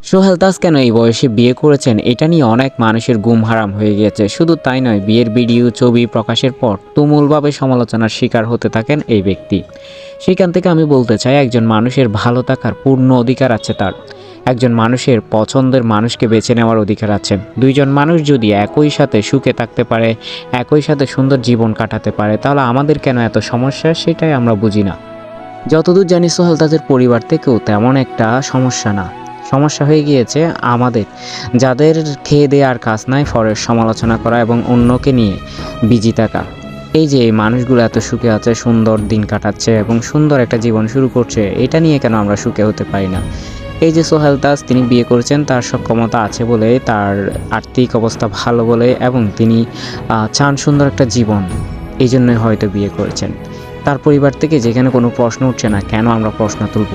সোহেল দাস কেন এই বয়সে বিয়ে করেছেন এটা নিয়ে অনেক মানুষের ঘুম হারাম হয়ে গিয়েছে। শুধু তাই নয়, বিয়ের ভিডিও ছবি প্রকাশের পর তুমুলভাবে সমালোচনার শিকার হতে থাকেন এই ব্যক্তি। সেখান থেকে আমি বলতে চাই, একজন মানুষের ভালো থাকার পূর্ণ অধিকার আছে তার। একজন মানুষের পছন্দের মানুষকে বেছে নেওয়ার অধিকার আছে। দুইজন মানুষ যদি একই সাথে সুখে থাকতে পারে, একই সাথে সুন্দর জীবন কাটাতে পারে, তাহলে আমাদের কেন এত সমস্যা সেটাই আমরা বুঝি না। যতদূর জানি সোহেল তাদের পরিবার থেকেও তেমন একটা সমস্যা না। সমস্যা হয়ে গিয়েছে আমাদের, যাদের খেয়ে দেয়ে আর কাজ নাই, ফরের সমালোচনা করা এবং অন্যকে নিয়ে বিজি থাকা। এই যে এই মানুষগুলো এত সুখে আছে, সুন্দর দিন কাটাচ্ছে এবং সুন্দর একটা জীবন শুরু করছে, এটা নিয়ে কেন আমরা সুখে হতে পারি না? এই যে সোহেল দাস, তিনি বিয়ে করেছেন তার সক্ষমতা আছে বলে, তার আর্থিক অবস্থা ভালো বলে, এবং তিনি চান সুন্দর একটা জীবন, এই জন্যই হয়তো বিয়ে করেছেন। তার পরিবার থেকে যেখানে কোনো প্রশ্ন উঠছে না, কেন আমরা প্রশ্ন তুলব?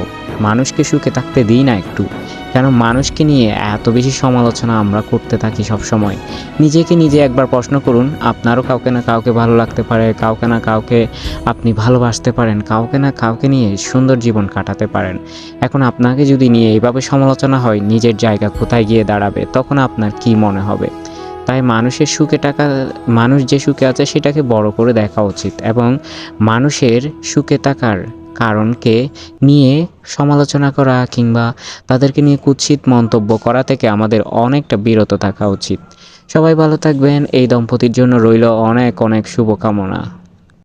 মানুষকে সুখে থাকতে দিই না একটু? কেন মানুষকে নিয়ে এত বেশি সমালোচনা আমরা করতে থাকি সব সময়? নিজেকে নিজে একবার প্রশ্ন করুন, আপনারও কাউকে না কাউকে ভালো লাগতে পারে, কাউকে না কাউকে আপনি ভালোবাসতে পারেন, কাউকে না কাউকে নিয়ে সুন্দর জীবন কাটাতে পারেন। এখন আপনাকে যদি নিয়ে এইভাবে সমালোচনা হয়, নিজের জায়গা কোথায় গিয়ে দাঁড়াবে? তখন আপনার কি মনে হবে? তাই মানুষের সুখে টাকা, মানুষ যে সুখে আছে সেটাকে বড় করে দেখা উচিত, এবং মানুষের সুখে থাকার কারণকে নিয়ে সমালোচনা করা কিংবা তাদেরকে নিয়ে কুৎসিত মন্তব্য করা থেকে আমাদের অনেকটা বিরত থাকা উচিত। সবাই ভালো থাকবেন। এই দম্পতির জন্য রইল অনেক অনেক শুভকামনা।